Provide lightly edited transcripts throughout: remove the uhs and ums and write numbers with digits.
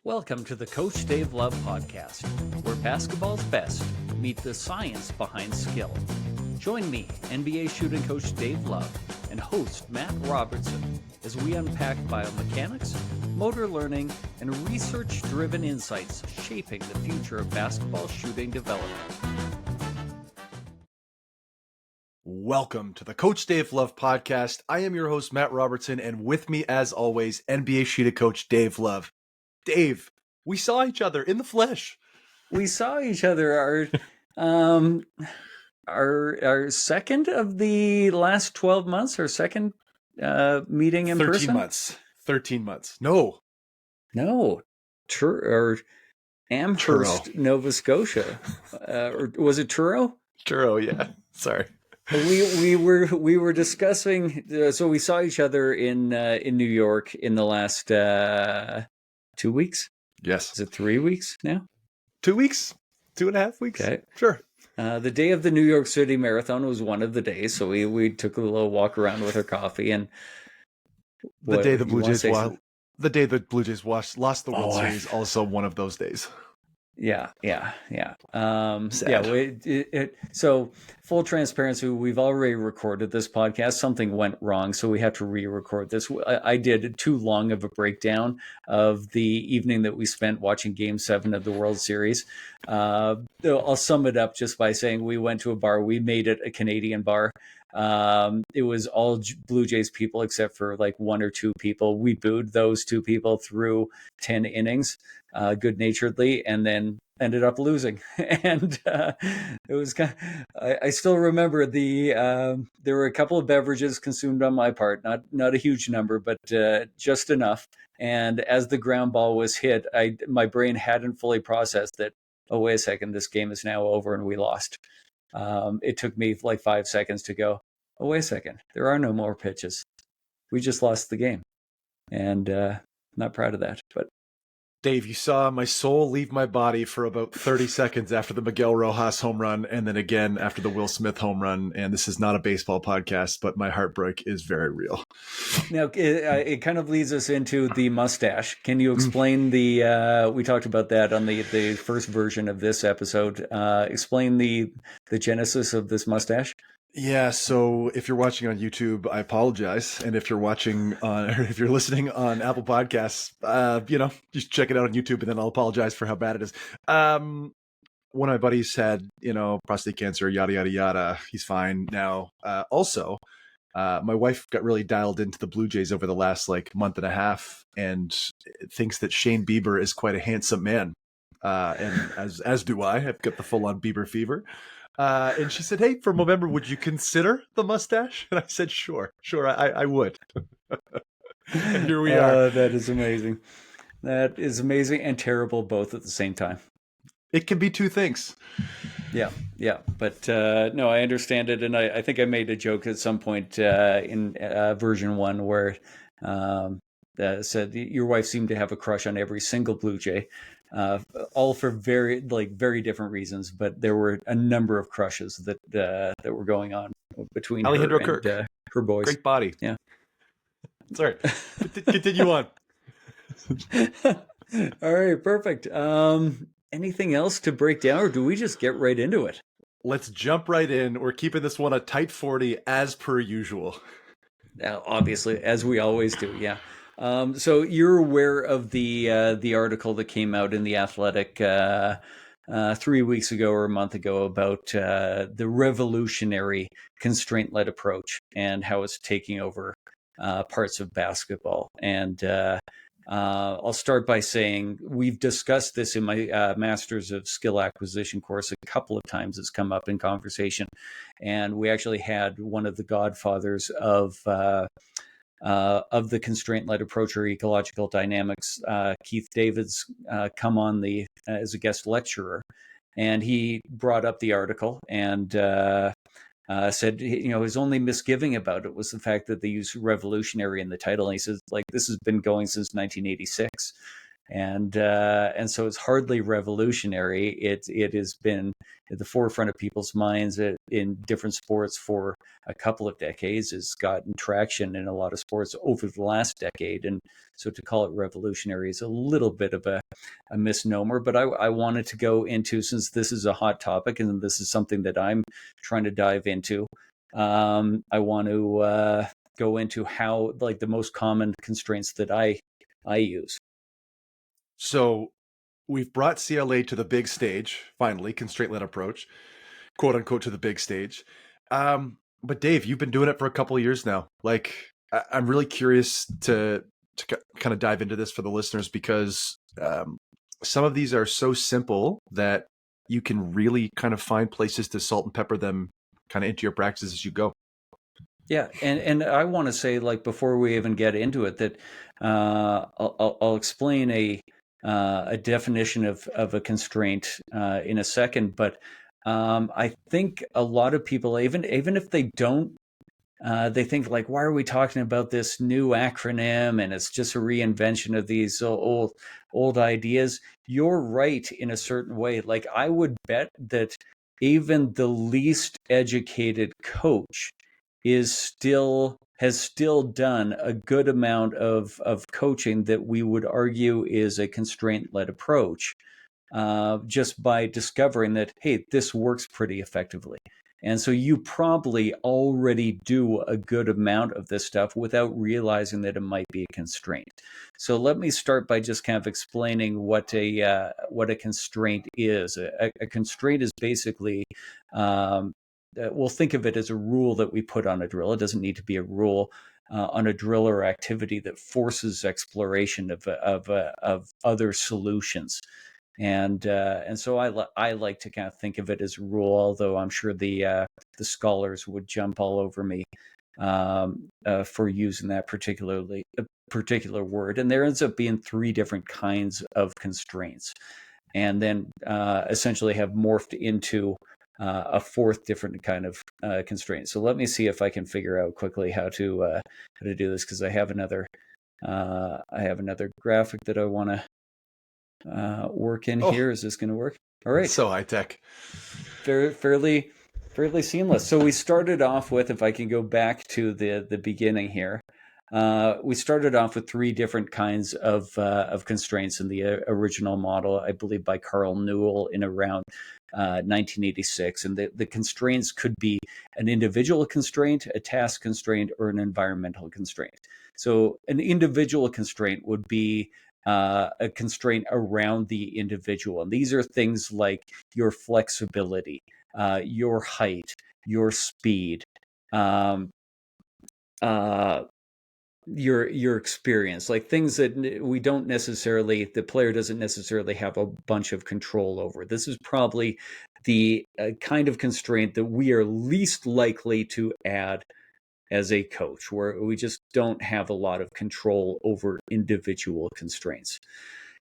Welcome to the Coach Dave Love podcast, where basketball's best meet the science behind skill. Join me, NBA shooting coach Dave Love, and host Matt Robertson as we unpack biomechanics, motor learning, and research-driven insights shaping the future of basketball shooting development. Welcome to the Coach Dave Love podcast. I am your host, Matt Robertson, and with me, as always, NBA shooting coach Dave Love. Dave, we saw each other in the flesh. We saw each other our second of the last 12 months, our second meeting in 13 person. months. 13 months. No. Amherst, Nova Scotia. Or was it Truro? Truro, yeah. Sorry. We were discussing. So we saw each other in New York in the last 2 weeks. Yes. Is it 3 weeks now? 2 weeks. 2.5 weeks. Okay. Sure. The day of the New York City Marathon was one of the days, so we took a little walk around with our coffee, and the day the Blue Jays lost the World Series, also one of those days. Yeah. So full transparency, we've already recorded this podcast. Something went wrong, so we have to re-record this. I did too long of a breakdown of the evening that we spent watching Game 7 of the World Series. I'll sum it up just by saying we went to a bar. We made it a Canadian bar. It was all Blue Jays people except for like one or two people. We booed those two people through 10 innings, good-naturedly, and then ended up losing. And it was kind of, I still remember there were a couple of beverages consumed on my part, not a huge number, but just enough. And as the ground ball was hit, my brain hadn't fully processed that, oh, wait a second, this game is now over and we lost. It took me like 5 seconds to go, oh, wait a second, there are no more pitches. We just lost the game. And not proud of that. But Dave, you saw my soul leave my body for about 30 seconds after the Miguel Rojas home run, and then again after the Will Smith home run. And this is not a baseball podcast, but my heartbreak is very real. Now, it kind of leads us into the mustache. Can you explain we talked about that on the first version of this episode. Explain the genesis of this mustache. Yeah, so if you're watching on YouTube, I apologize. And if you're if you're listening on Apple Podcasts, just check it out on YouTube and then I'll apologize for how bad it is. One of my buddies had, prostate cancer, yada, yada, yada. He's fine now. Also, my wife got really dialed into the Blue Jays over the last month and a half and thinks that Shane Bieber is quite a handsome man. And as do I. I've got the full on Bieber fever. And she said, hey, for November, would you consider the mustache? And I said, sure, I would. And here we are. That is amazing. That is amazing and terrible both at the same time. It can be two things. Yeah. But no, I understand it. And I think I made a joke at some point in version 1 where said your wife seemed to have a crush on every single Blue Jay. All for very different reasons, but there were a number of crushes that were going on between Alejandro her Kirk and her boys. Great body. Yeah. Sorry. Continue on. All right, perfect. Anything else to break down, or do we just get right into it? Let's jump right in. We're keeping this one a tight 40 as per usual. Obviously, as we always do. Yeah. So you're aware of the article that came out in The Athletic 3 weeks ago or a month ago about the revolutionary constraint-led approach and how it's taking over parts of basketball. And I'll start by saying we've discussed this in my Masters of Skill Acquisition course a couple of times. It's come up in conversation. And we actually had one of the godfathers of the constraint-led approach or ecological dynamics, Keith Davids, come on as a guest lecturer, and he brought up the article and said, his only misgiving about it was the fact that they use revolutionary in the title. And he says, this has been going since 1986. And so it's hardly revolutionary. It has been at the forefront of people's minds in different sports for a couple of decades. It's gotten traction in a lot of sports over the last decade, and so to call it revolutionary is a little bit of a misnomer. But I wanted to go into, since this is a hot topic and this is something that I'm trying to dive into. I want to go into how, like, the most common constraints that I use. So we've brought CLA to the big stage, finally, constraint-led approach, quote unquote, to the big stage. But Dave, you've been doing it for a couple of years now. Like, I'm really curious to kind of dive into this for the listeners, because some of these are so simple that you can really kind of find places to salt and pepper them kind of into your practice as you go. Yeah, and I want to say, like, before we even get into it, that I'll explain a definition of a constraint in a second. But I think a lot of people, even if they don't, they think, like, why are we talking about this new acronym? And it's just a reinvention of these old ideas. You're right in a certain way. Like, I would bet that even the least educated coach has still done a good amount of coaching that we would argue is a constraint-led approach, just by discovering that, hey, this works pretty effectively. And so you probably already do a good amount of this stuff without realizing that it might be a constraint. So let me start by just kind of explaining what a constraint is. A constraint is basically, we'll think of it as a rule that we put on a drill. It doesn't need to be a rule on a drill or activity that forces exploration of other solutions. And so I like to kind of think of it as a rule, although I'm sure the scholars would jump all over me for using that particular word. And there ends up being three different kinds of constraints, and then essentially have morphed into a fourth different kind of constraint. So let me see if I can figure out quickly how to do this, because I have another graphic that I want to work in Oh, here. Is this going to work? All right. so high tech. Fairly seamless. So we started off with, if I can go back to the beginning here, we started off with three different kinds of constraints in the original model, I believe by Carl Newell in around 1986. And the constraints could be an individual constraint, a task constraint, or an environmental constraint. So an individual constraint would be a constraint around the individual. And these are things like your flexibility, your height, your speed, um, your experience, like things that the player doesn't necessarily have a bunch of control over. This is probably the kind of constraint that we are least likely to add as a coach, where we just don't have a lot of control over individual constraints.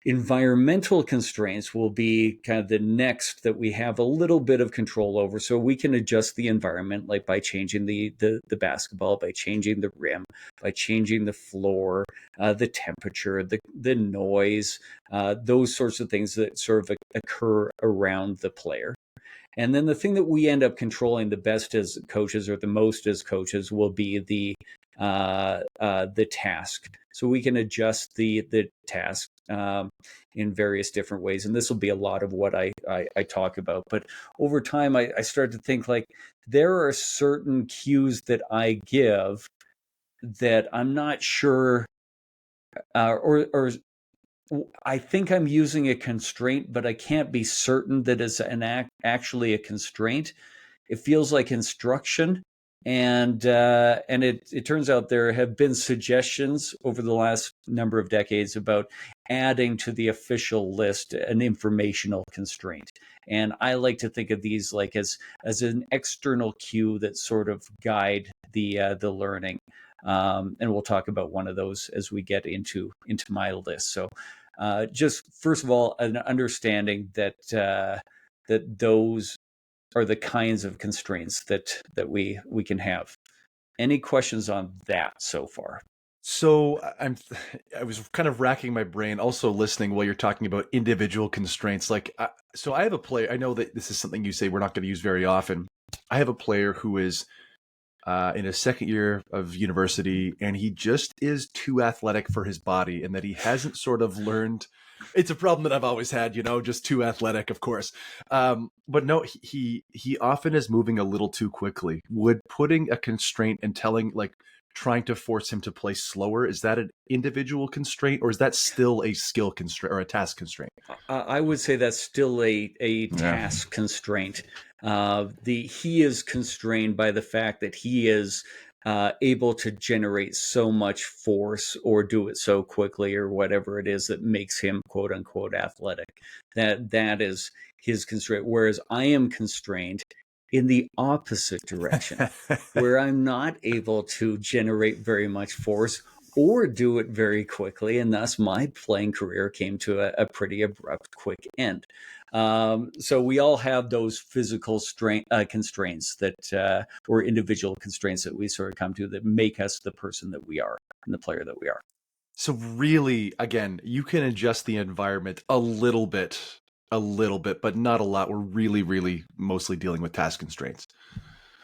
Environmental constraints will be kind of the next that we have a little bit of control over. So we can adjust the environment, like by changing the basketball, by changing the rim, by changing the floor, the temperature, the noise, those sorts of things that sort of occur around the player. And then the thing that we end up controlling the best as coaches, or the most as coaches, will be the task. So we can adjust the task in various different ways, and this will be a lot of what I talk about. But over time, I started to think, like, there are certain cues that I give that I'm not sure, or I think I'm using a constraint, but I can't be certain that it's actually a constraint. It feels like instruction, and it turns out there have been suggestions over the last number of decades about adding to the official list an informational constraint. And I like to think of these like as an external cue that sort of guide the learning. And we'll talk about one of those as we get into my list. So just first of all, an understanding that those are the kinds of constraints that we can have. Any questions on that so far? So I was kind of racking my brain, also listening while you're talking about individual constraints. So I have a player. I know that this is something you say we're not going to use very often. I have a player who is in his second year of university, and he just is too athletic for his body, and that he hasn't sort of learned. It's a problem that I've always had, just too athletic, of course. But no, he often is moving a little too quickly. Would putting a constraint and trying to force him to play slower, is that an individual constraint, or is that still a skill constraint or a task constraint? I would say that's still a Yeah. task constraint. He is constrained by the fact that he is able to generate so much force or do it so quickly or whatever it is that makes him quote unquote athletic. That is his constraint. Whereas I am constrained in the opposite direction, where I'm not able to generate very much force or do it very quickly, and thus my playing career came to a pretty abrupt, quick end. So we all have those physical constraints or individual constraints that we sort of come to that make us the person that we are and the player that we are. So really, again, you can adjust the environment a little bit, but not a lot. We're really, really mostly dealing with task constraints.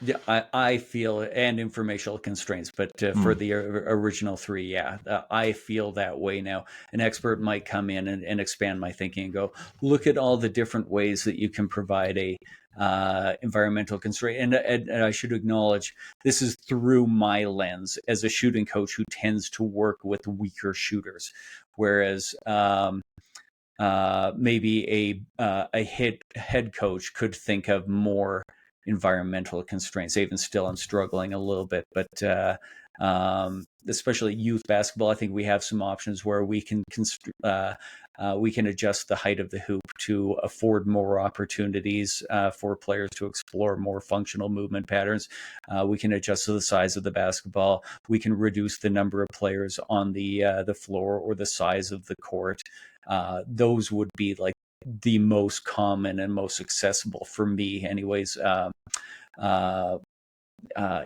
Yeah, I feel and informational constraints, but for Mm. the original three, yeah, I feel that way now. An expert might come in and expand my thinking and go, look at all the different ways that you can provide a environmental constraint. And I should acknowledge this is through my lens as a shooting coach who tends to work with weaker shooters, whereas maybe a head coach could think of more environmental constraints. Even still, I'm struggling a little bit, but especially youth basketball, I think we have some options where we can adjust the height of the hoop to afford more opportunities for players to explore more functional movement patterns. We can adjust the size of the basketball. We can reduce the number of players on the floor or the size of the court. Those would be like the most common and most accessible for me, anyways. Uh,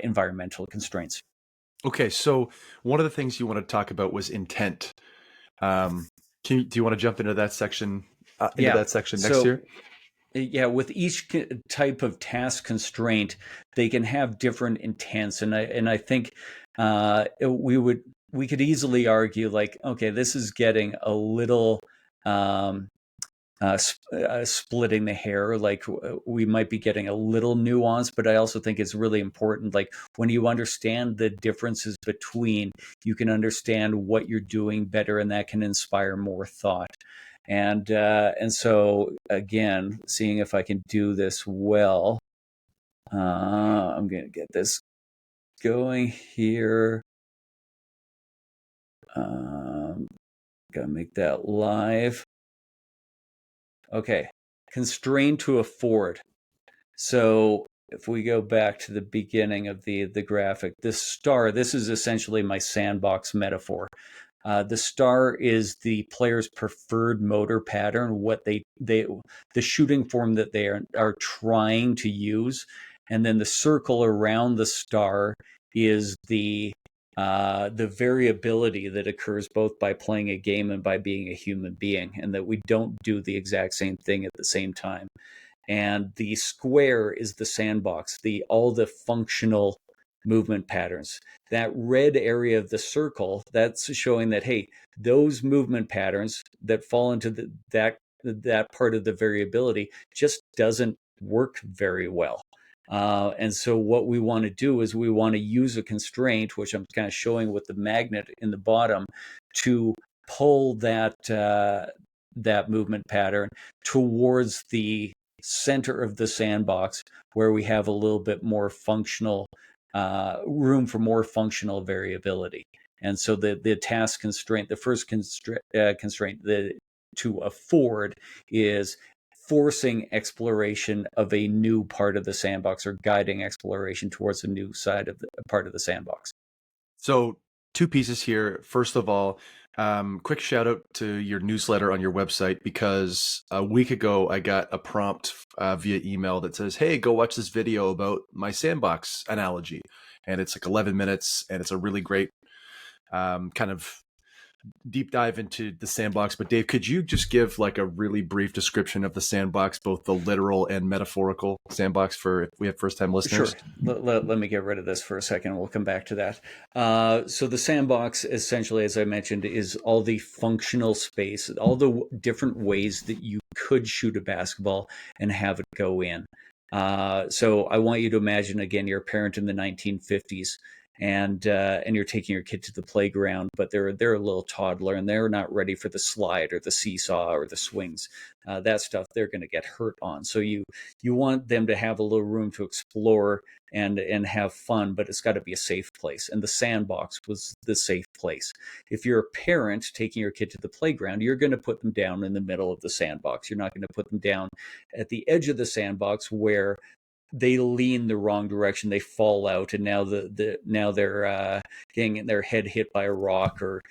Environmental constraints. Okay, so one of the things you want to talk about was intent. Do you want to jump into that section? Yeah. Next So year? yeah, with each type of task constraint, they can have different intents, and I think we could easily argue like, okay, this is getting a little um, splitting the hair. Like we might be getting a little nuance, but I also think it's really important. Like when you understand the differences between, you can understand what you're doing better, and that can inspire more thought. And so again, seeing if I can do this well, I'm going to get this going here. Gotta make that live. Okay, constrained to afford. So if we go back to the beginning of the graphic, this star, this is essentially my sandbox metaphor. The star is the player's preferred motor pattern, what the shooting form that they are trying to use, and then the circle around the star is the variability that occurs both by playing a game and by being a human being, and that we don't do the exact same thing at the same time. And the square is the sandbox, the all the functional movement patterns. That red area of the circle, that's showing that, hey, those movement patterns that fall into that part of the variability just doesn't work very well. And so what we want to do is we want to use a constraint, which I'm kind of showing with the magnet in the bottom, to pull that movement pattern towards the center of the sandbox, where we have a little bit more functional room for more functional variability. And so the task constraint, the first constraint to afford is forcing exploration of a new part of the sandbox, or guiding exploration towards a new side of the part of the sandbox. So two pieces here. First of all, quick shout out to your newsletter on your website, because a week ago I got a prompt via email that says, "Hey, go watch this video about my sandbox analogy," and it's like 11 minutes, and it's a really great kind of deep dive into the sandbox. But Dave, could you just give like a really brief description of the sandbox, both the literal and metaphorical sandbox, for if we have first time listeners? Sure. Let me get rid of this for a second. We'll come back to that. So the sandbox, essentially, as I mentioned, is all the functional space, all the different ways that you could shoot a basketball and have it go in. So I want you to imagine, again, you're a parent in the 1950s, and you're taking your kid to the playground, but they're a little toddler and they're not ready for the slide or the seesaw or the swings. That stuff they're going to get hurt on. So you want them to have a little room to explore and have fun, but it's got to be a safe place. And the sandbox was the safe place. If you're a parent taking your kid to the playground, you're going to put them down in the middle of the sandbox. You're not going to put them down at the edge of the sandbox where they lean the wrong direction, they fall out, and now they're getting their head hit by a rock, or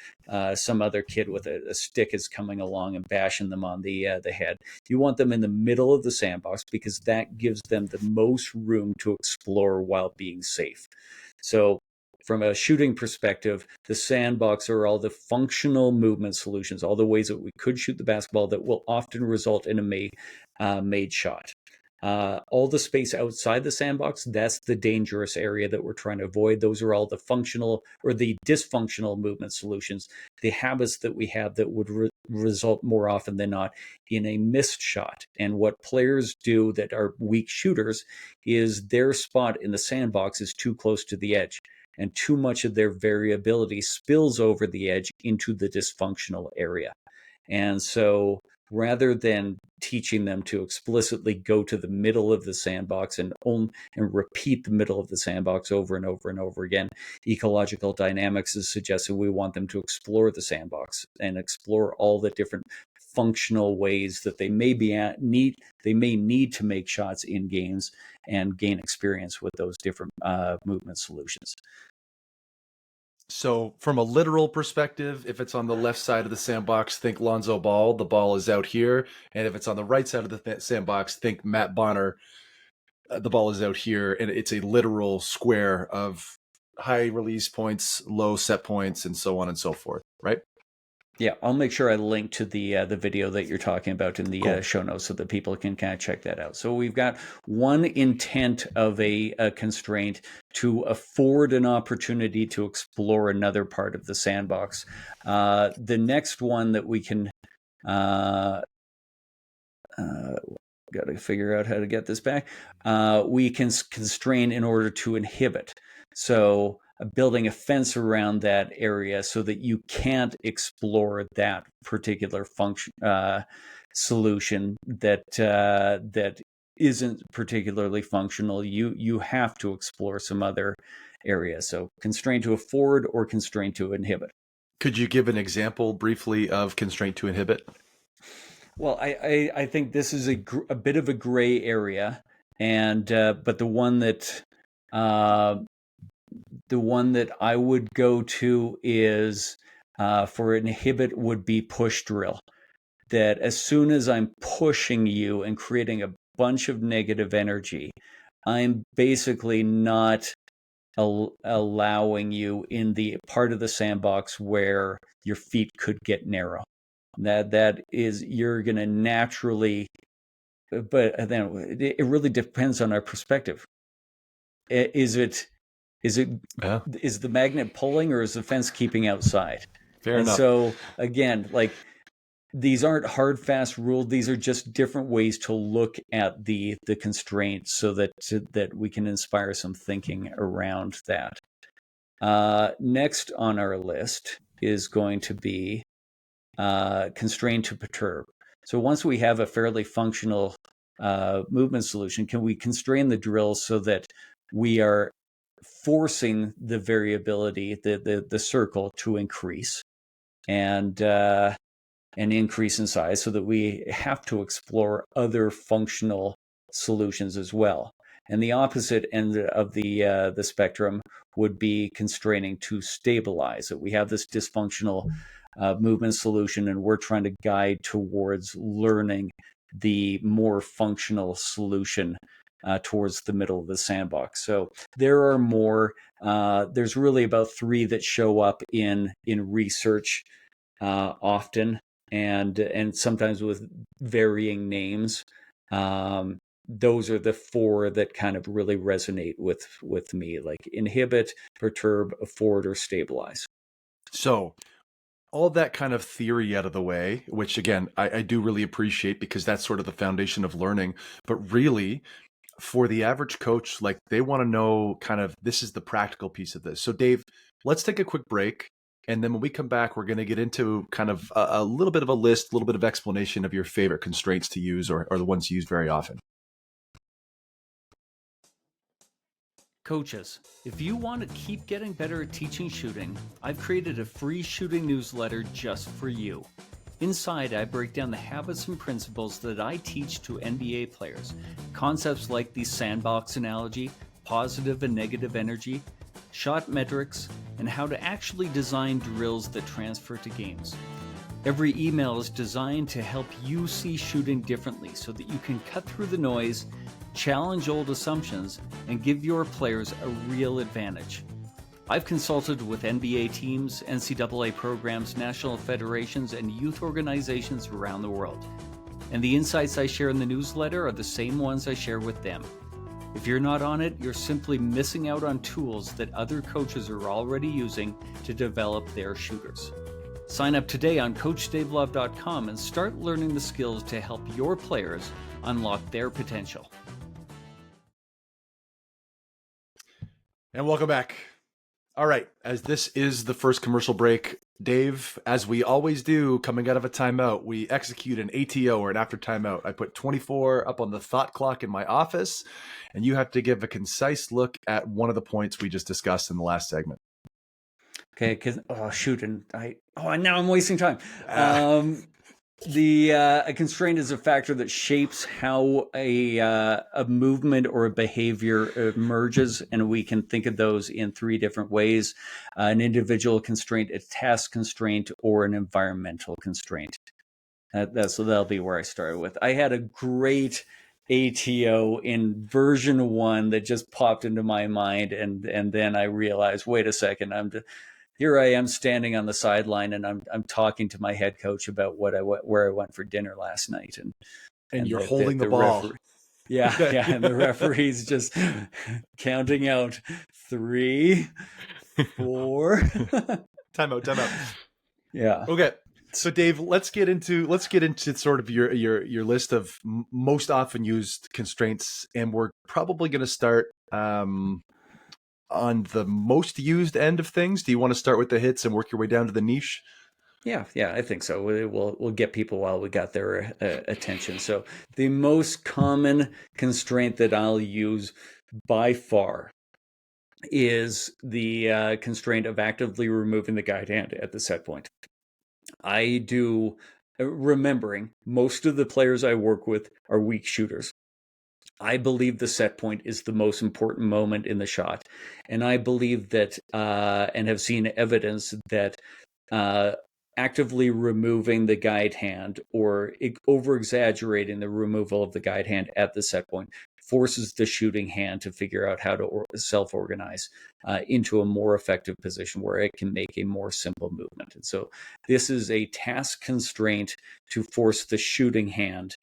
some other kid with a stick is coming along and bashing them on the head. You want them in the middle of the sandbox because that gives them the most room to explore while being safe. So from a shooting perspective, the sandbox are all the functional movement solutions, all the ways that we could shoot the basketball that will often result in a made shot. All the space outside the sandbox, that's the dangerous area that we're trying to avoid. Those are all the functional or the dysfunctional movement solutions, the habits that we have that would result more often than not in a missed shot. And what players do that are weak shooters is their spot in the sandbox is too close to the edge. And too much of their variability spills over the edge into the dysfunctional area. And so rather than teaching them to explicitly go to the middle of the sandbox and repeat the middle of the sandbox over and over and over again, ecological dynamics is suggesting we want them to explore the sandbox and explore all the different functional ways that they may need to make shots in games and gain experience with those different movement solutions. So, from a literal perspective, if it's on the left side of the sandbox, think Lonzo Ball. The ball is out here. And if it's on the right side of the sandbox, think Matt Bonner. The ball is out here. And it's a literal square of high release points, low set points, and so on and so forth, right? Yeah, I'll make sure I link to the video that you're talking about in the Cool. show notes so that people can kind of check that out. So we've got one intent of a constraint to afford an opportunity to explore another part of the sandbox. The next one that we can got to figure out how to get this back. We can constrain in order to inhibit. So building a fence around that area so that you can't explore that particular function solution that isn't particularly functional. You have to explore some other area. So constrain to afford or constrain to inhibit. Could you give an example briefly of constraint to inhibit? Well, I think this is a bit of a gray area, and but the one that I would go to is for inhibit would be push drill. That as soon as I'm pushing you and creating a bunch of negative energy, I'm basically not allowing you in the part of the sandbox where your feet could get narrow. That is, you're going to naturally, but then it really depends on our perspective. Is it Yeah, is the magnet pulling or is the fence keeping outside? fair enough. So again, like, these aren't hard, fast rules. These are just different ways to look at the constraints so that we can inspire some thinking around that. Next on our list is going to be constrain to perturb. So once we have a fairly functional movement solution, can we constrain the drill so that we are forcing the variability, the circle, to increase and increase in size, so that we have to explore other functional solutions as well. And the opposite end of the spectrum would be constraining to stabilize. That we have this dysfunctional movement solution, and we're trying to guide towards learning the more functional solution towards the middle of the sandbox. So there are more. There's really about 3 that show up in research often, and sometimes with varying names. Those are the 4 that kind of really resonate with me, like inhibit, perturb, afford, or stabilize. So all that kind of theory out of the way, which again, I do really appreciate because that's sort of the foundation of learning. But really, for the average coach, like they want to know kind of this is the practical piece of this. So Dave, let's take a quick break. And then when we come back, we're going to get into kind of a little bit of a list, a little bit of explanation of your favorite constraints to use or the ones used very often. Coaches, if you want to keep getting better at teaching shooting, I've created a free shooting newsletter just for you. Inside, I break down the habits and principles that I teach to NBA players. Concepts like the sandbox analogy, positive and negative energy, shot metrics, and how to actually design drills that transfer to games. Every email is designed to help you see shooting differently so that you can cut through the noise, challenge old assumptions, and give your players a real advantage. I've consulted with NBA teams, NCAA programs, national federations, and youth organizations around the world. And the insights I share in the newsletter are the same ones I share with them. If you're not on it, you're simply missing out on tools that other coaches are already using to develop their shooters. Sign up today on CoachDaveLove.com and start learning the skills to help your players unlock their potential. And welcome back. All right, as this is the first commercial break, Dave, as we always do, coming out of a timeout, we execute an ATO or an after timeout. I put 24 up on the thought clock in my office, and you have to give a concise look at one of the points we just discussed in the last segment. Okay, because now I'm wasting time. A constraint is a factor that shapes how a movement or a behavior emerges, and we can think of those in 3 different ways: an individual constraint, a task constraint, or an environmental constraint. So that'll be where I started with. I had a great ATO in version 1 that just popped into my mind, and then I realized, wait a second, here I am standing on the sideline, and I'm talking to my head coach about where I went for dinner last night, and you're holding the ball. Yeah, and the referee's just counting out 3, 4. Timeout. Yeah. Okay. So Dave, let's get into sort of your list of most often used constraints, and we're probably going to start on the most used end of things. Do you want to start with the hits and work your way down to the niche? Yeah, I think so. We'll get people while we got their attention. So the most common constraint that I'll use by far is the constraint of actively removing the guide hand at the set point. I do, remembering most of the players I work with are weak shooters. I believe the set point is the most important moment in the shot. And I believe that, and have seen evidence that actively removing the guide hand or over exaggerating the removal of the guide hand at the set point forces the shooting hand to figure out how to self-organize into a more effective position where it can make a more simple movement. And so this is a task constraint to force the shooting hand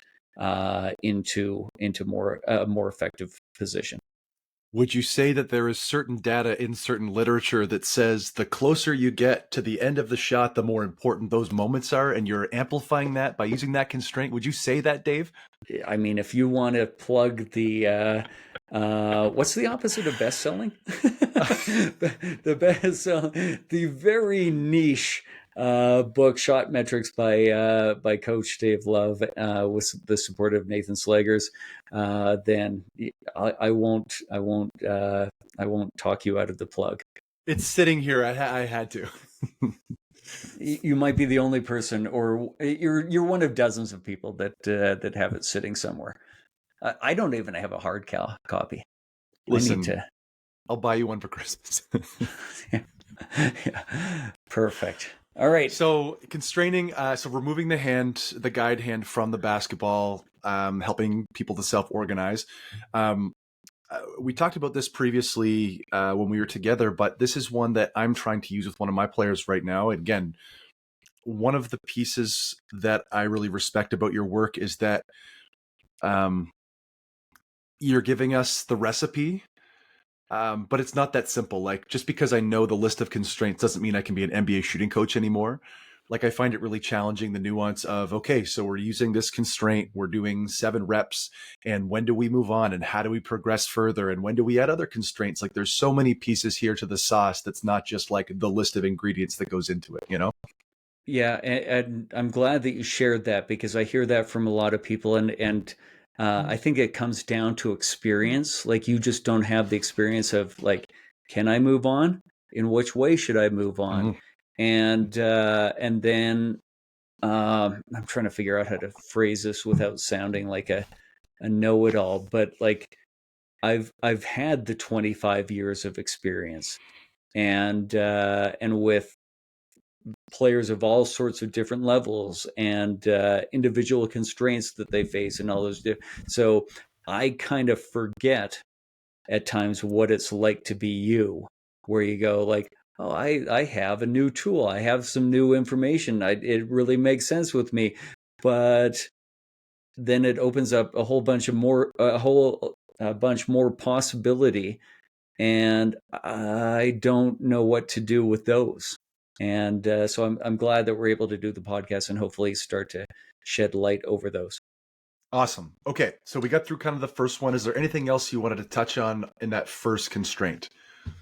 into more effective position. Would you say that there is certain data in certain literature that says the closer you get to the end of the shot, the more important those moments are, and you're amplifying that by using that constraint? Would you say that, Dave? I mean, if you want to plug the what's the opposite of best selling? The best the very niche book Shot Metrics by Coach Dave Love with the support of Nathan Slegers, then I won't talk you out of the plug. It's sitting here. I had to. You might be the only person, or you're one of dozens of people that have it sitting somewhere. I don't even have a hard copy. Listen, I'll buy you one for Christmas. Yeah. Perfect. All right. So constraining, so removing the guide hand from the basketball, helping people to self-organize. Um, we talked about this previously when we were together, but this is one that I'm trying to use with one of my players right now. And again, one of the pieces that I really respect about your work is that um, you're giving us the recipe, but it's not that simple. Like, just because I know the list of constraints doesn't mean I can be an NBA shooting coach anymore. Like, I find it really challenging, the nuance of, okay, so we're using this constraint, we're doing 7 reps, and when do we move on, and how do we progress further, and when do we add other constraints? Like, there's so many pieces here to the sauce that's not just like the list of ingredients that goes into it, you know? Yeah, and I'm glad that you shared that because I hear that from a lot of people, and I think it comes down to experience. Like you just don't have the experience of like, can I move on? In which way should I move on? Mhm. And then I'm trying to figure out how to phrase this without sounding like a know-it-all, but like I've had the 25 years of experience, and with players of all sorts of different levels and individual constraints that they face and all those. So I kind of forget at times what it's like to be you, where you go like, oh, I have a new tool, I have some new information, it really makes sense with me, but then it opens up a whole bunch of more, a whole a bunch more possibility, and I don't know what to do with those. And so I'm glad that we're able to do the podcast and hopefully start to shed light over those. Awesome. Okay, so we got through kind of the first one. Is there anything else you wanted to touch on in that first constraint?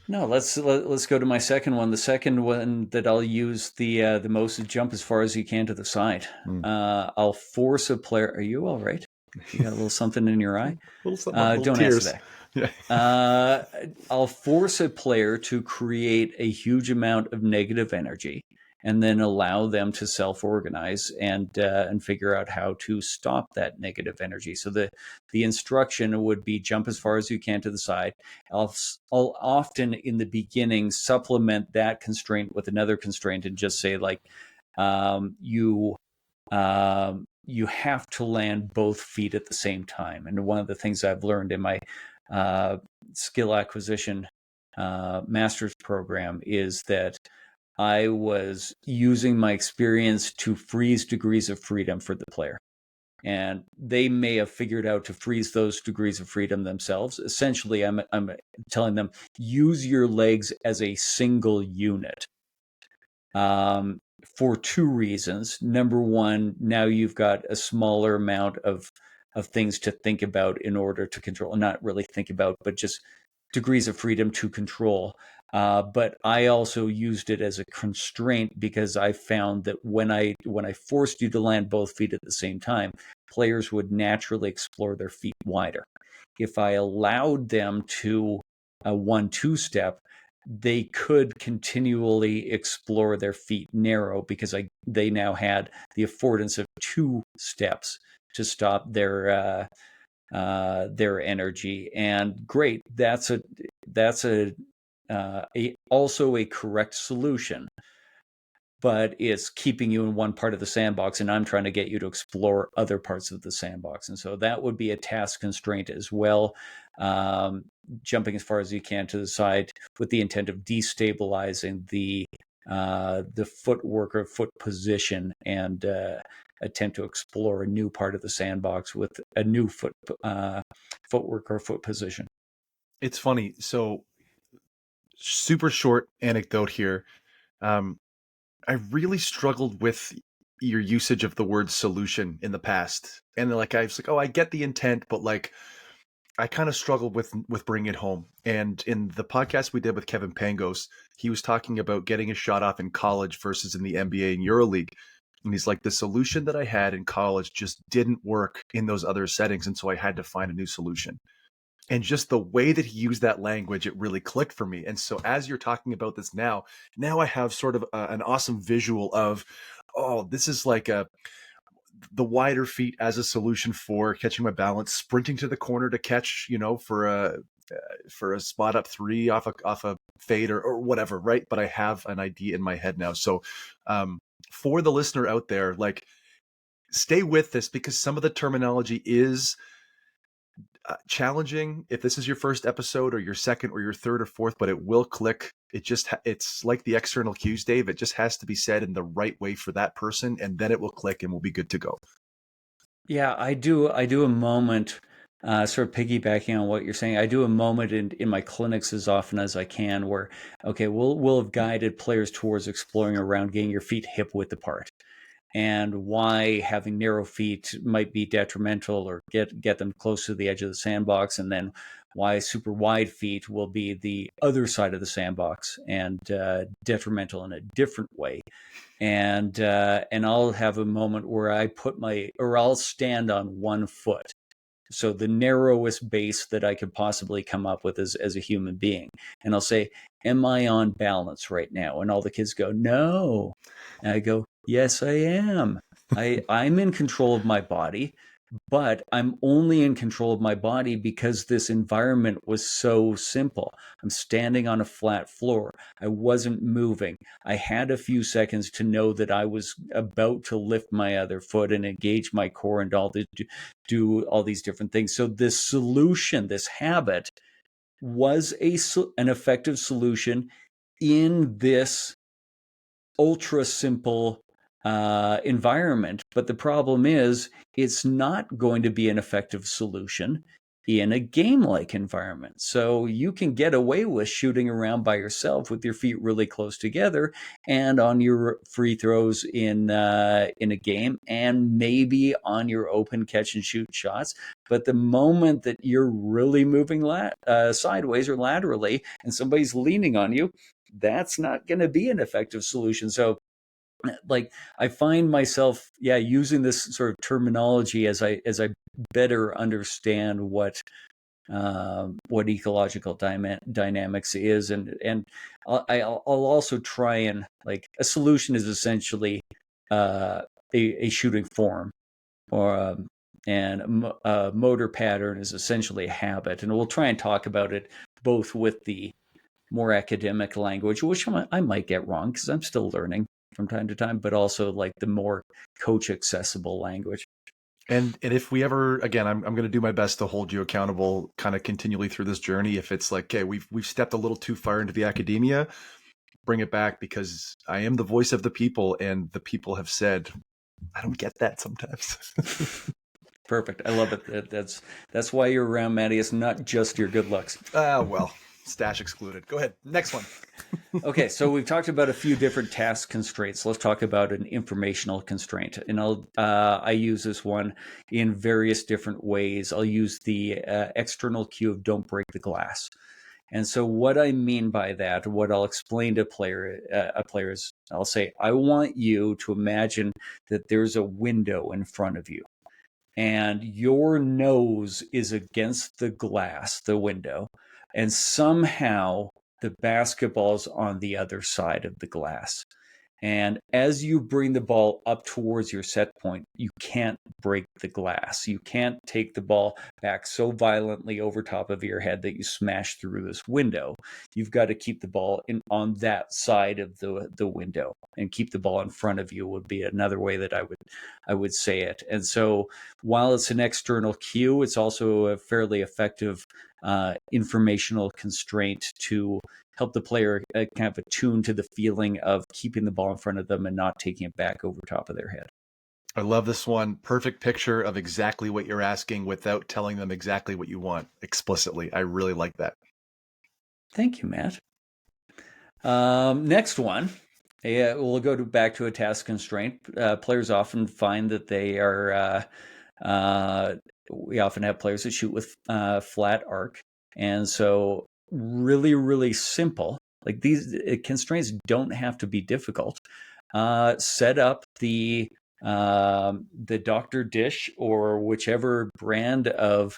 No, let's go to my second one. The second one that I'll use the most is jump as far as you can to the side. Mm. I'll force a player. Are you all right? You got a little something in your eye? Little something, little Don't answer tears. that. Yeah. I'll force a player to create a huge amount of negative energy, and then allow them to self-organize and figure out how to stop that negative energy. So the instruction would be jump as far as you can to the side. I'll often in the beginning supplement that constraint with another constraint and just say like you you have to land both feet at the same time. And one of the things I've learned in my uh, skill acquisition master's program is that I was using my experience to freeze degrees of freedom for the player. And they may have figured out to freeze those degrees of freedom themselves. Essentially, I'm telling them use your legs as a single unit, for two reasons. Number one, now you've got a smaller amount of things to think about in order to control, not really think about, but just degrees of freedom to control. But I also used it as a constraint because I found that when I forced you to land both feet at the same time, players would naturally explore their feet wider. If I allowed them to a 1-2 step, they could continually explore their feet narrow because they now had the affordance of 2 steps to stop their energy. And great, that's also a correct solution, but it's keeping you in one part of the sandbox, and I'm trying to get you to explore other parts of the sandbox. And so that would be a task constraint as well. Um, Jumping as far as you can to the side with the intent of destabilizing the footwork or foot position, and attempt to explore a new part of the sandbox with a new footwork or foot position. It's funny. So, super short anecdote here. Um, I really struggled with your usage of the word solution in the past. And like, I was like, oh, I get the intent, but like, I kind of struggled with bringing it home. And in the podcast we did with Kevin Pangos, he was talking about getting a shot off in college versus in the NBA and EuroLeague. And he's like, the solution that I had in college just didn't work in those other settings, and so I had to find a new solution. And just the way that he used that language, it really clicked for me. And so as you're talking about this now I have sort of an awesome visual of, oh, this is like the wider feet as a solution for catching my balance, sprinting to the corner to catch, for for a spot up three off a fade or whatever, right? But I have an idea in my head now. So for the listener out there, like, stay with this, because some of the terminology is challenging if this is your first episode or your second or your third or fourth, but it will click. It's like the external cues, Dave. It just has to be said in the right way for that person, and then it will click and we'll be good to go. Yeah, I do. I do a moment, sort of piggybacking on what you're saying. I do a moment in my clinics as often as I can, where okay, we'll have guided players towards exploring around getting your feet hip width apart, and why having narrow feet might be detrimental or get them close to the edge of the sandbox, and then why super wide feet will be the other side of the sandbox and detrimental in a different way. And I'll have a moment where I'll stand on one foot, so the narrowest base that I could possibly come up with as a human being, and I'll say, "Am I on balance right now?" And all the kids go, "No," and I go, "Yes, I am. I'm in control of my body." But I'm only in control of my body because this environment was so simple. I'm standing on a flat floor. I wasn't moving. I had a few seconds to know that I was about to lift my other foot and engage my core and do all these different things. So this solution, this habit, was an effective solution in this ultra simple environment. But the problem is, it's not going to be an effective solution in a game like environment. So you can get away with shooting around by yourself with your feet really close together and on your free throws in a game, and maybe on your open catch and shoot shots. But the moment that you're really moving sideways or laterally and somebody's leaning on you, that's not going to be an effective solution. So like, I find myself using this sort of terminology as I better understand what ecological dynamics is, and I'll also try and, like, a solution is essentially a shooting form, or and a motor pattern is essentially a habit, and we'll try and talk about it both with the more academic language, which I might get wrong because I'm still learning from time to time, but also like the more coach accessible language. And if we ever, again, I'm going to do my best to hold you accountable kind of continually through this journey. If it's like, okay, we've stepped a little too far into the academia, bring it back, because I am the voice of the people, and the people have said, I don't get that sometimes. Perfect. I love it. That's why you're around, Maddie. It's not just your good looks. Well, stash excluded. Go ahead. Next one. Okay, so we've talked about a few different task constraints. Let's talk about an informational constraint, and I use this one in various different ways. I'll use the external cue of "don't break the glass." And so what I mean by that, what I'll explain to a player is, I'll say, I want you to imagine that there's a window in front of you, and your nose is against the glass, the window, and somehow the basketball's on the other side of the glass. And as you bring the ball up towards your set point, you can't break the glass. You can't take the ball back so violently over top of your head that you smash through this window. You've got to keep the ball on that side of the window, and keep the ball in front of you would be another way that I would say it. And so while it's an external cue, it's also a fairly effective informational constraint to help the player kind of attune to the feeling of keeping the ball in front of them and not taking it back over top of their head. I love this one. Perfect picture of exactly what you're asking without telling them exactly what you want explicitly. I really like that. Thank you, Matt. Next one. We'll go back to a task constraint. Players often find that we often have players that shoot with flat arc. And so really, really simple, like, these constraints don't have to be difficult. Set up the Dr. Dish or whichever brand of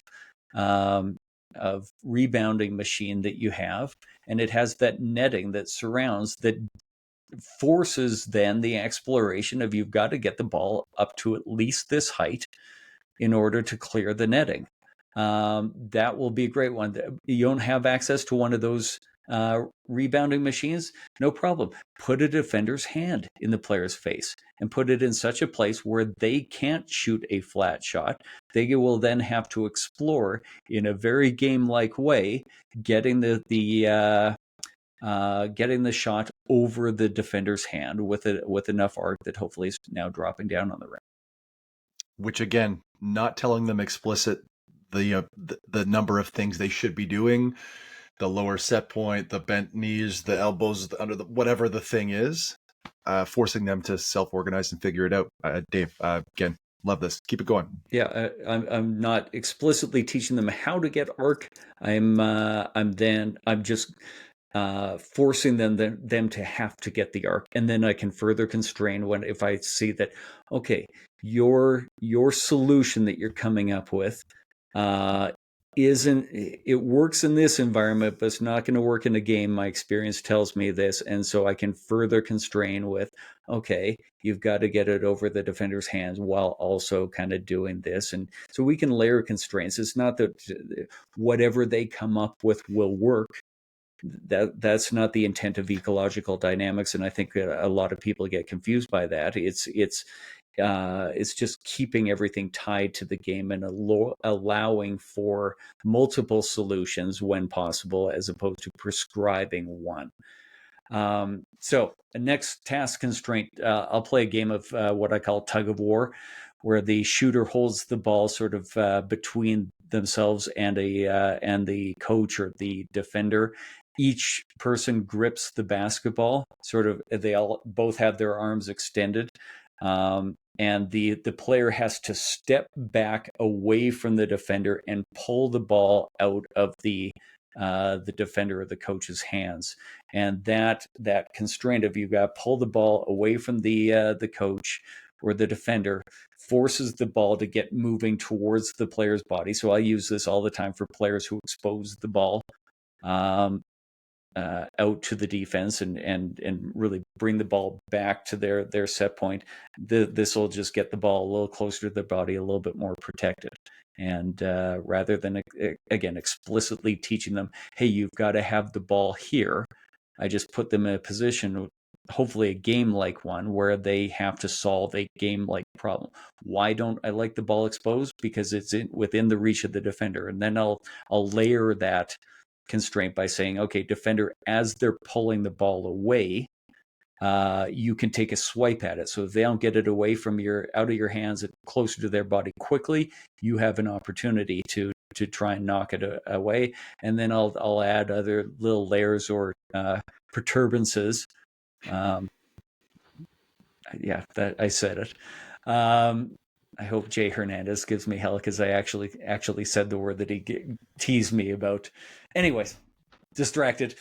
rebounding machine that you have, and it has that netting that surrounds, that forces then the exploration of, you've got to get the ball up to at least this height in order to clear the netting. That will be a great one. You don't have access to one of those rebounding machines? No problem. Put a defender's hand in the player's face and put it in such a place where they can't shoot a flat shot. They will then have to explore in a very game-like way, getting getting the shot over the defender's hand with enough arc that hopefully is now dropping down on the rim. Which again, not telling them explicit the number of things they should be doing, the lower set point, the bent knees, the elbows under the whatever the thing is, forcing them to self-organize and figure it out. Dave, again, love this. Keep it going. Yeah, I'm not explicitly teaching them how to get arc. I'm just forcing them to have to get the arc, and then I can further constrain when if I see that, okay, your solution that you're coming up with isn't, it works in this environment, but it's not going to work in a game. My experience tells me this, and so I can further constrain with, okay, you've got to get it over the defender's hands while also kind of doing this, and so we can layer constraints. It's not that whatever they come up with will work. That's not the intent of ecological dynamics, and I think a lot of people get confused by that. It's just keeping everything tied to the game and allowing for multiple solutions when possible, as opposed to prescribing one. So the next task constraint, I'll play a game of what I call tug of war, where the shooter holds the ball sort of between themselves and the coach or the defender. Each person grips the basketball, sort of. They all both have their arms extended, and the player has to step back away from the defender and pull the ball out of the defender or the coach's hands. And that constraint of, you've got to pull the ball away from the coach or the defender, forces the ball to get moving towards the player's body. So I use this all the time for players who expose the ball out to the defense and really bring the ball back to their set point. This will just get the ball a little closer to their body, a little bit more protected. And rather than, again, explicitly teaching them, hey, you've got to have the ball here, I just put them in a position, hopefully a game-like one, where they have to solve a game-like problem. Why don't I like the ball exposed? Because it's within the reach of the defender. And then I'll layer that constraint by saying, okay, defender, as they're pulling the ball away, you can take a swipe at it. So if they don't get it away from out of your hands and closer to their body quickly, you have an opportunity to try and knock it away. And then I'll add other little layers or perturbances. Yeah, that I said it. I hope Jay Hernandez gives me hell because I actually said the word that he teased me about. Anyways, distracted.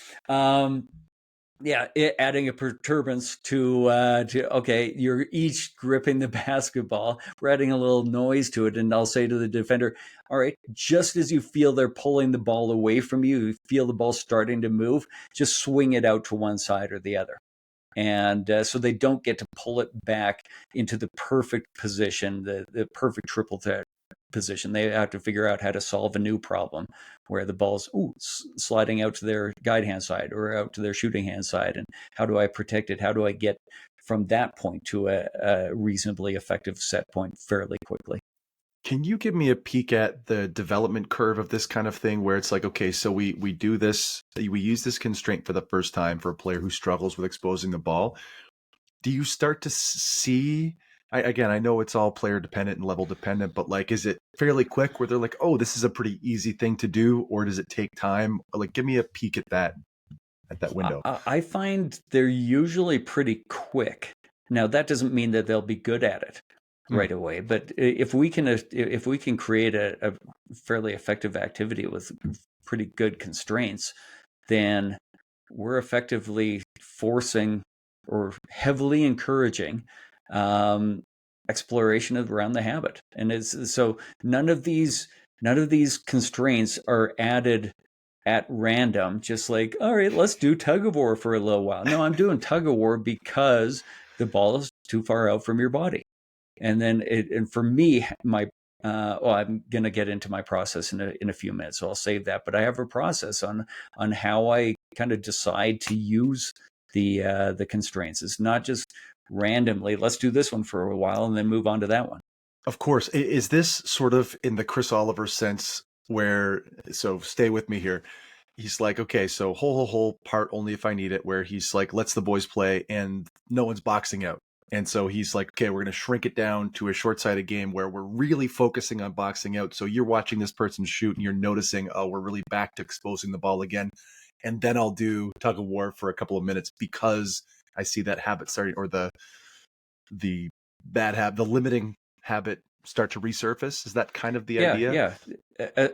Yeah, adding a perturbance to okay, you're each gripping the basketball. We're adding a little noise to it, and I'll say to the defender, all right, just as you feel they're pulling the ball away from you, you feel the ball starting to move, just swing it out to one side or the other. And so they don't get to pull it back into the perfect position, the perfect triple threat position. They have to figure out how to solve a new problem where the ball's sliding out to their guide hand side or out to their shooting hand side. And how do I protect it? How do I get from that point to a reasonably effective set point fairly quickly? Can you give me a peek at the development curve of this kind of thing where it's like, okay, so we do this, we use this constraint for the first time for a player who struggles with exposing the ball. Do you start to see, again, I know it's all player dependent and level dependent, but like, is it fairly quick where they're like, oh, this is a pretty easy thing to do, or does it take time? Like, give me a peek at that window. I find they're usually pretty quick. Now, that doesn't mean that they'll be good at it right away, but if we can create a fairly effective activity with pretty good constraints, then we're effectively forcing or heavily encouraging exploration around the habit. And it's so none of these constraints are added at random, just like, all right, let's do tug of war for a little while. No, I'm doing tug of war because the ball is too far out from your body. And then and for me, my I'm going to get into my process in a few minutes, so I'll save that. But I have a process on how I kind of decide to use the constraints. It's not just randomly, let's do this one for a while and then move on to that one. Of course. Is this sort of in the Chris Oliver sense where, so stay with me here. He's like, okay, so whole part only if I need it, where he's like, lets the boys play and no one's boxing out. And so he's like, okay, we're going to shrink it down to a short-sided game where we're really focusing on boxing out. So you're watching this person shoot and you're noticing, oh, we're really back to exposing the ball again. And then I'll do tug of war for a couple of minutes because I see that habit starting, or the bad habit, the limiting habit start to resurface. Is that kind of the idea? Yeah.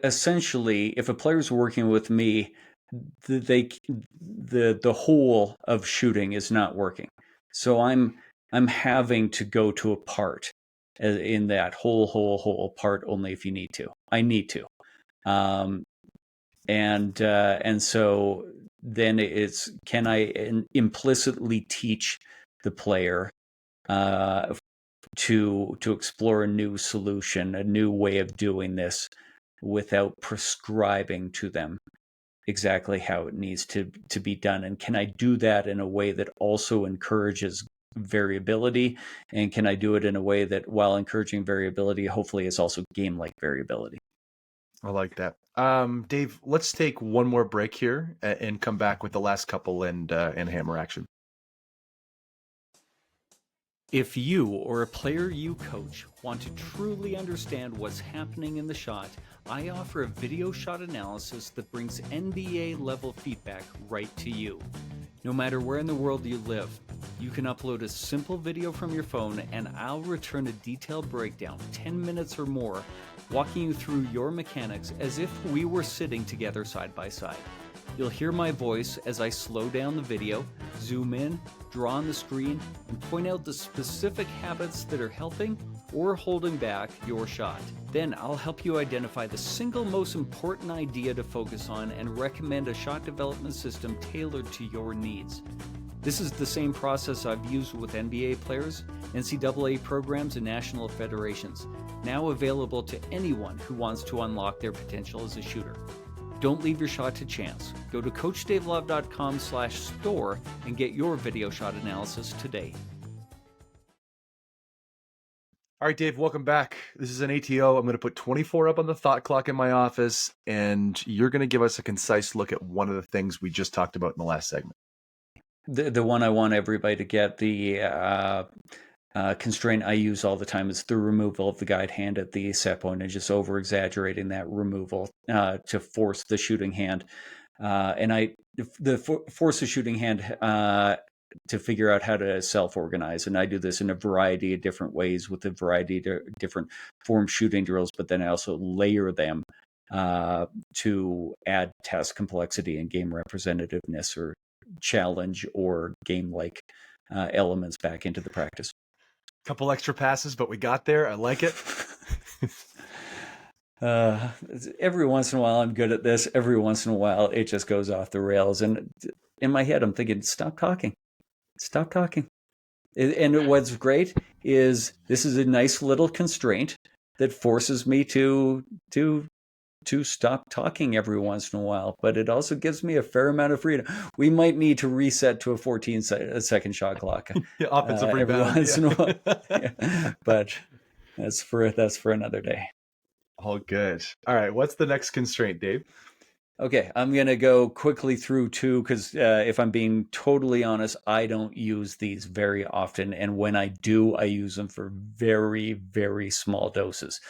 Essentially, if a player's working with me, the whole of shooting is not working. So I'm having to go to a part in that whole part only if you need to. I need to. And so then it's, can I implicitly teach the player to explore a new solution, a new way of doing this, without prescribing to them exactly how it needs to be done? And can I do that in a way that also encourages variability? And can I do it in a way that, while encouraging variability, hopefully is also game-like variability? I like that. Dave, let's take one more break here and come back with the last couple and hammer action. If you or a player you coach want to truly understand what's happening in the shot, I offer a video shot analysis that brings NBA level feedback right to you. No matter where in the world you live, you can upload a simple video from your phone and I'll return a detailed breakdown, 10 minutes or more, walking you through your mechanics as if we were sitting together side by side. You'll hear my voice as I slow down the video, zoom in, draw on the screen, and point out the specific habits that are helping or holding back your shot. Then I'll help you identify the single most important idea to focus on and recommend a shot development system tailored to your needs. This is the same process I've used with NBA players, NCAA programs, and national federations, now available to anyone who wants to unlock their potential as a shooter. Don't leave your shot to chance. Go to CoachDaveLove.com/store and get your video shot analysis today. All right, Dave, welcome back. This is an ATO. I'm going to put 24 up on the thought clock in my office, and you're going to give us a concise look at one of the things we just talked about in the last segment. The one I want everybody to get, the constraint I use all the time, is the removal of the guide hand at the set point and just over exaggerating that removal to force the shooting hand. Force the shooting hand to figure out how to self-organize. And I do this in a variety of different ways with a variety of different form shooting drills, but then I also layer them to add task complexity and game representativeness or challenge or game-like elements back into the practice. Couple extra passes, but we got there. I like it. Every once in a while I'm good at this. Every once in a while it just goes off the rails. And in my head I'm thinking, stop talking. Stop talking. And what's great is this is a nice little constraint that forces me to stop talking every once in a while, but it also gives me a fair amount of freedom. We might need to reset to a 14-second shot clock. Offensive rebound. Every once in a while. Yeah. But that's for another day. All good. All right, what's the next constraint, Dave? Okay, I'm going to go quickly through two because if I'm being totally honest, I don't use these very often. And when I do, I use them for very, very small doses.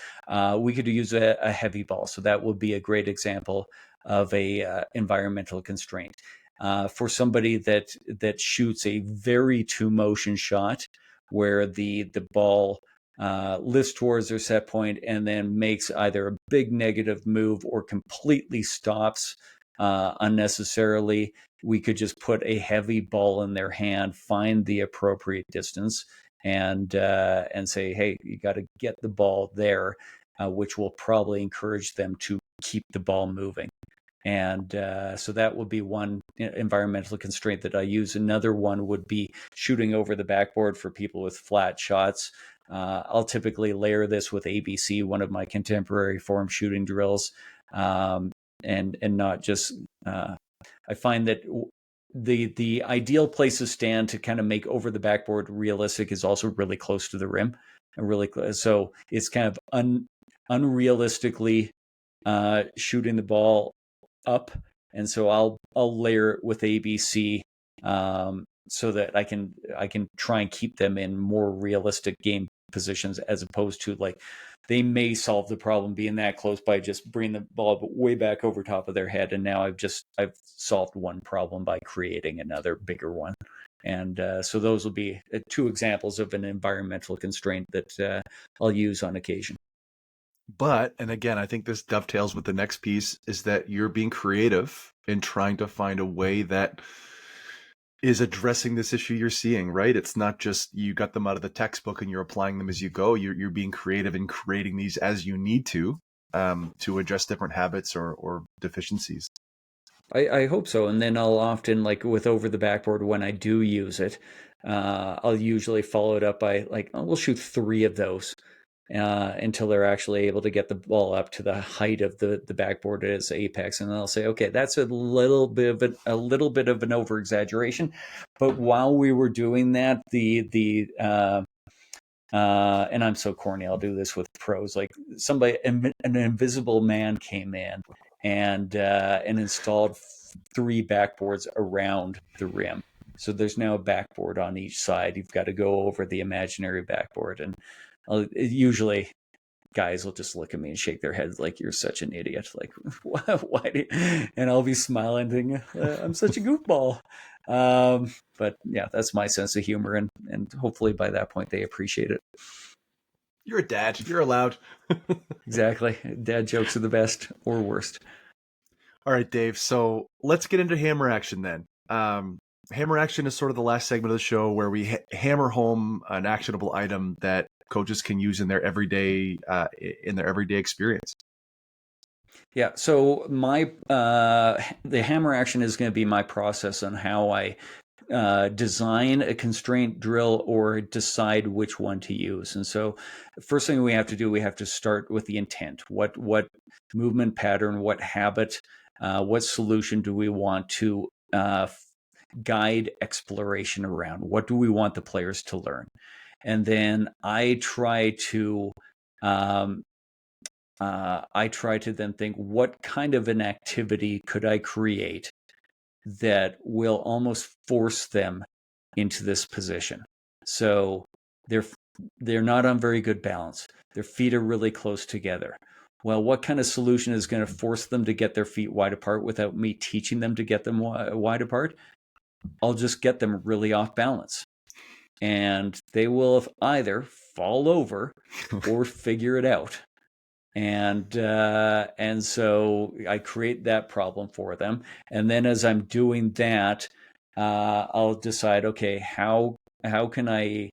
We could use a heavy ball. So that would be a great example of a environmental constraint. For somebody that shoots a very two-motion shot where the ball lifts towards their set point and then makes either a big negative move or completely stops unnecessarily, we could just put a heavy ball in their hand, find the appropriate distance, and say, hey, you got to get the ball there, which will probably encourage them to keep the ball moving. And so that would be one environmental constraint that I use. Another one would be shooting over the backboard for people with flat shots. I'll typically layer this with ABC, one of my contemporary form shooting drills, and not just. I find that the ideal place to stand to kind of make over the backboard realistic is also really close to the rim, and really so it's kind of unrealistically shooting the ball up, and so I'll layer it with ABC, so that I can try and keep them in more realistic game positions, as opposed to like they may solve the problem being that close by just bringing the ball way back over top of their head, and now I've solved one problem by creating another bigger one. And so those will be two examples of an environmental constraint that I'll use on occasion. But, and again, I think this dovetails with the next piece, is that you're being creative in trying to find a way that is addressing this issue you're seeing, right? It's not just you got them out of the textbook and you're applying them as you go. You're being creative in creating these as you need to address different habits or deficiencies. I hope so. And then I'll often, like with over the backboard, when I do use it, I'll usually follow it up by like, oh, we'll shoot 3 of those until they're actually able to get the ball up to the height of the backboard as apex. And then I'll say, okay, that's a little bit of an over exaggeration. But while we were doing that, and I'm so corny, I'll do this with pros. Like an invisible man came in and installed 3 backboards around the rim. So there's now a backboard on each side. You've got to go over the imaginary backboard, and usually guys will just look at me and shake their heads like, you're such an idiot. Like, why? And I'll be smiling, thinking, I'm such a goofball. But yeah, that's my sense of humor, and hopefully by that point they appreciate it. You're a dad. You're allowed. Exactly. Dad jokes are the best or worst. All right, Dave. So let's get into hammer action then. Hammer action is sort of the last segment of the show where we hammer home an actionable item that coaches can use in their everyday experience. Yeah. So my the hammer action is going to be my process on how I design a constraint drill or decide which one to use. And so first thing we have to do, we have to start with the intent. What movement pattern, what habit, what solution do we want to guide exploration around? What do we want the players to learn? And then I try to then think, what kind of an activity could I create that will almost force them into this position? So they're not on very good balance. Their feet are really close together. Well, what kind of solution is going to force them to get their feet wide apart without me teaching them to get them wide apart? I'll just get them really off balance, and they will either fall over or figure it out. And so I create that problem for them, and then as I'm doing that, I'll decide, okay, how can I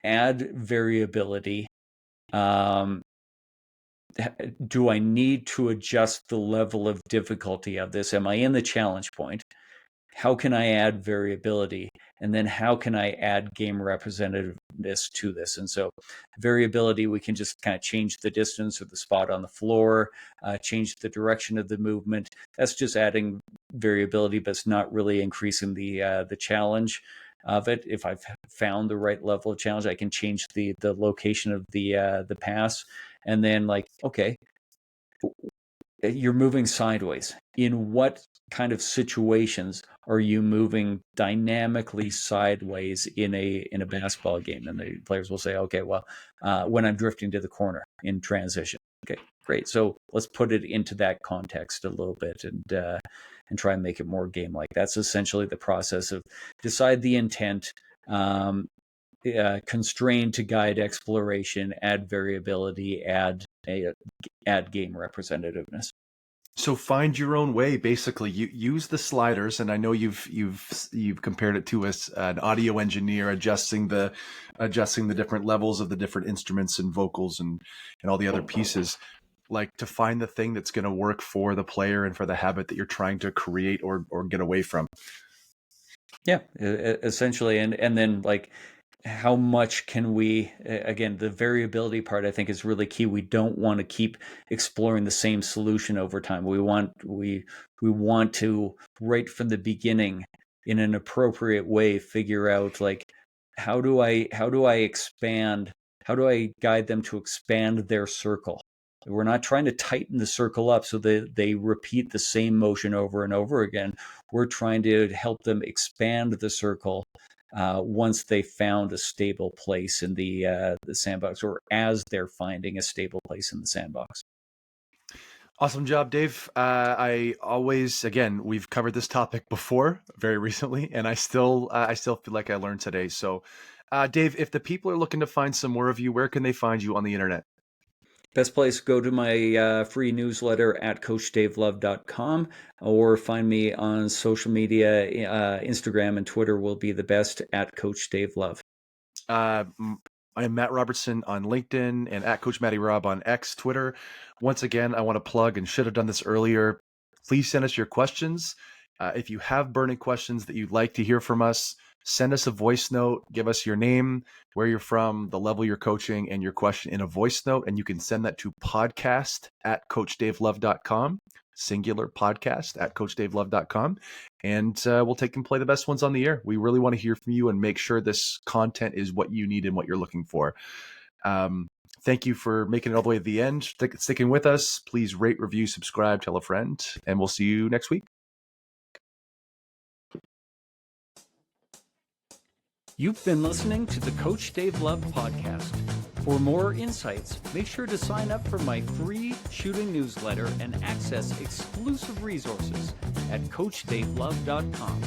add variability? Do I need to adjust the level of difficulty of this? Am I in the challenge point? How can I add variability? And then how can I add game representativeness to this? And so variability, we can just kind of change the distance or the spot on the floor, change the direction of the movement. That's just adding variability, but it's not really increasing the challenge of it. If I've found the right level of challenge, I can change the location of the pass. And then, like, okay, you're moving sideways. In what kind of situations are you moving dynamically sideways in a basketball game? And the players will say, okay, well, when I'm drifting to the corner in transition. Okay, great. So let's put it into that context a little bit and try and make it more game-like. That's essentially the process of decide the intent, constrain to guide exploration, add variability, add game representativeness. So find your own way. Basically, you use the sliders, and I know you've compared it to an audio engineer adjusting the different levels of the different instruments and vocals and all the other pieces, like to find the thing that's going to work for the player and for the habit that you're trying to create or get away from. Yeah, essentially, and then like how much can we, again, the variability part I think is really key. We don't want to keep exploring the same solution over time. We want to, right from the beginning, in an appropriate way, figure out like, how do I expand, how do I guide them to expand their circle? We're not trying to tighten the circle up so that they repeat the same motion over and over again. We're trying to help them expand the circle once they found a stable place in the sandbox, or as they're finding a stable place in the sandbox. Awesome job, Dave. I always, again, we've covered this topic before very recently, and I still feel like I learned today. So, Dave, if the people are looking to find some more of you, where can they find you on the internet? Best place, go to my free newsletter at coachdavelove.com, or find me on social media. Instagram and Twitter will be the best, at Coach Dave Love. I am Matt Robertson on LinkedIn and at Coach Matty Rob on X, Twitter. Once again, I want to plug, and should have done this earlier, please send us your questions. If you have burning questions that you'd like to hear from us, send us a voice note, give us your name, where you're from, the level you're coaching, and your question in a voice note. And you can send that to podcast@coachdavelove.com, singular podcast@coachdavelove.com. And we'll take and play the best ones on the air. We really want to hear from you and make sure this content is what you need and what you're looking for. Thank you for making it all the way to the end, sticking with us. Please rate, review, subscribe, tell a friend, and we'll see you next week. You've been listening to the Coach Dave Love podcast. For more insights, make sure to sign up for my free shooting newsletter and access exclusive resources at coachdavelove.com.